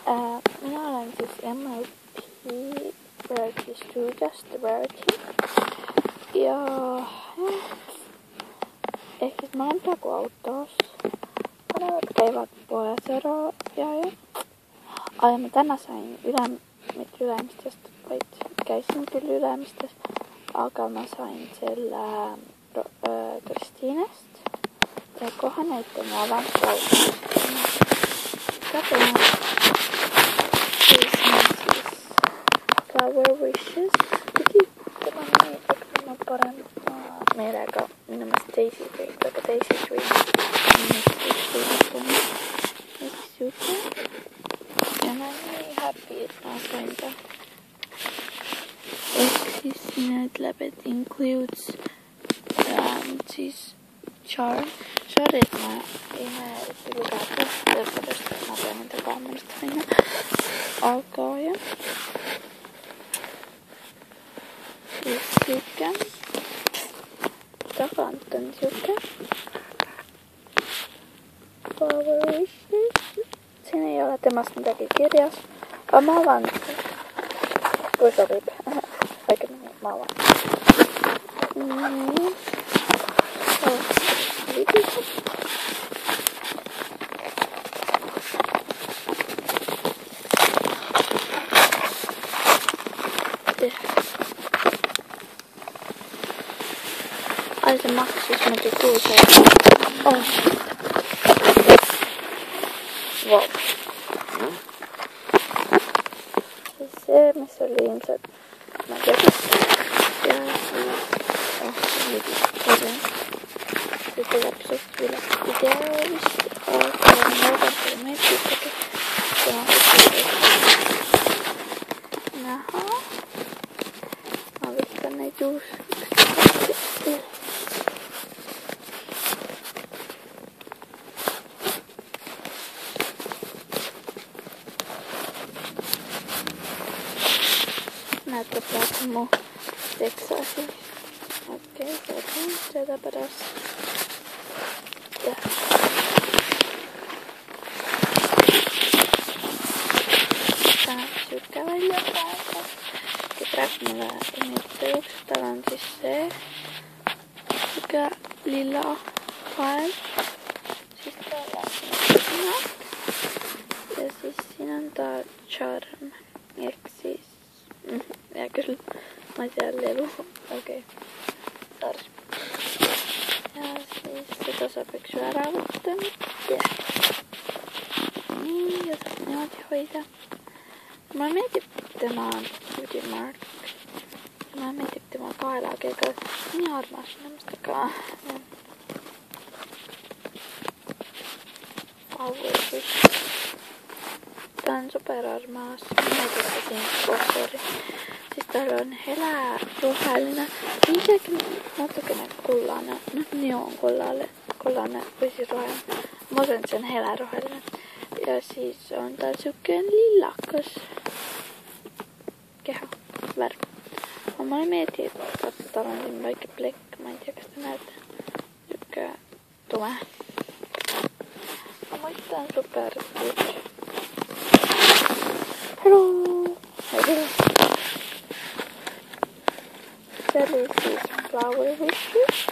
Mina olen siis MLP Verity stuudiost Verity ja ehk siis ma olen praegu autos. Panevad käivad poes ära ja ma täna sain mitte Ülemistest, vaid käisin küll Ülemistes, aga ma sain selle Kristiinest ja kohe näitan ja avan autos. Flower Wishes pidi tema meeldib, ma parem meelega minemas Daisy Dream, aga Daisy Dream ja ma olen nii happy, et ma sain ta. Ehk siis siin ütleb, et includes siis charm. Sorry, et ma ei näe eriti lugeda, sellepärast et ma pean enda kaamerast minna. Aga jah. Siis siuke. Tagant on siuke. Flower Wishes. Siin ei ole temast midagi kirjas. Aga ma avan. Kui sobib. Õigemini ma avan. Se maksis muuten 6 €. Oh. Wow. Siis se, missä oli ilmselt, mä tiedän. Ja siis, sitten lapset vielä ideaalisesti. Alkaa muuta metsistäkin. Se on sitten. Naha. Mä vittan näitä juuri. Näyttää päästä mun teksaasi. Okei, sieltä paras. Tää sykkää välillä päältä. Keträks mulla emitteluksi. Täällä on siis se. Mikä lila hael. Siis täällä on siinä. Ja siis siinä on tää charm. Eikö siis? Ja kyllä. Mä tiedän lelu. Okei. Sori. Ja siis se tuossa pyksy ärävuttaa nyt. Niin, jos ne oot hoitaa. Mä mietin, että tämä on Beauty Mark. Mä mietin, että mä oon kahdella keikalla. Niin armas nämmöstäkään. Auvoisit. Tää on superarmaas. Mietin, että siinä sponssori. Siis täällä on heläruhallinen. Niitäkin näyttäkään kullainen. Nyt niin on kullainen. Vai siis ruhallinen. Mä osan sen heläruhallinen. Ja siis on tää sykkeen lilakas. Keho. Värv. Mä mietin, että täällä on siinä vaikka black. Mä en tiedä, sitä näyttää. Sykkeen tumea. Mä muistan super good. Hello. Hello. Se oli siis Flower Wishes.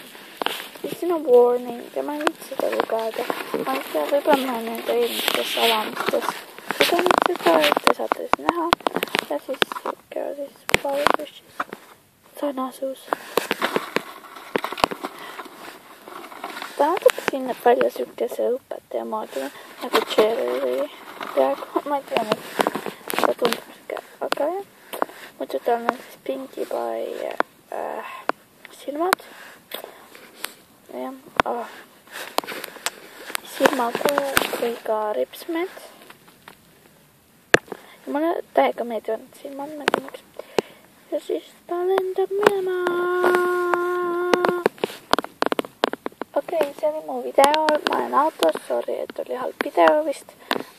Siis siinä on warning. Ja mä en vitsi sitä lukata. Mä en tiedä, voipa mä näitä ilmeisesti alaamisessa. Sitä nyt sitä, että saatais nähdä. Ja siis sykkää siis Flower Wishes. Sanaisuus. Tää on sinne paljon sykkeeseen uppeatte ja maatuna. Joku cherry. Ja mä en tiedä, mitä tuntuu sykkeä. Okei. Mutta täällä on siis Pinkie Pie silmät. Ja silmäkuu eikä ripsmet. Ja mä olen täikä mietin silmän mennäksi. Ja siis tää lentää menemään. Okei, se oli mun video. Mä olen autossa, sori, että oli halva video vist.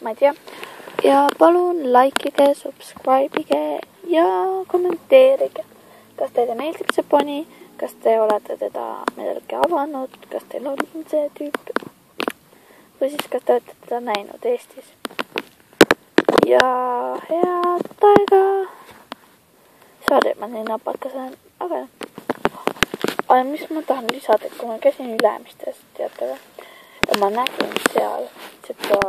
Mä en tiedä. Ja palun likeige, subscribeige ja kommenteerige. Kas teille meeldib see poni? Kas te olete teda millalgi avanud? Kas teil on see tüüp? Või siis kas te olete teda näinud Eestis? ja head aega. Sorry, ma nii napakasen, aga mis ma tahan lisada, et kui ma käisin Ülemistes, teate või? Ja ma nägin seal seda,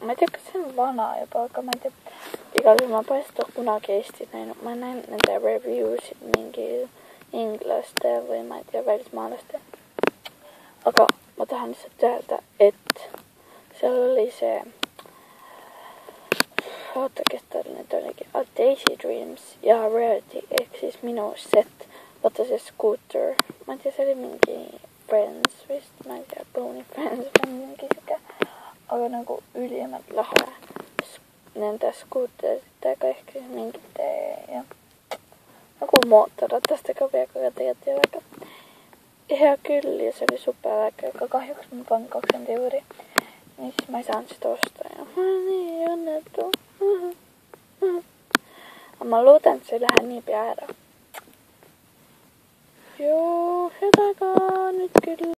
ma ei tea, kas see on vana juba, aga ma ei tea, igal juhul ma pole seda kunagi Eestis näinud. Ma näin nende review'sid mingi inglaste või ma ei tea, välismaalaste. Aga ma tahan lihtsalt öelda, et seal oli see, oota, kes tal nüüd oligi, Daisy Dreams ja Rarity ehk siis minu set, vaata see Scooter, ma ei tea, see oli mingi Friends vist, ma ei tea, Pony Friends või mingi siuke, aga nagu ülimalt lahe nende skuuteritega ehk siis mingite ja nagu mootorratastega peaaegu, aga tegelikult ei ole väga hea küll ja see oli super väike, aga kahjuks ma panin 20 euri. Nii siis ma ei saanud seda osta ja ma olen nii õnnetu. Aga ma loodan, et see ei lähe nii pea ära. Joo, head aega nüüd küll.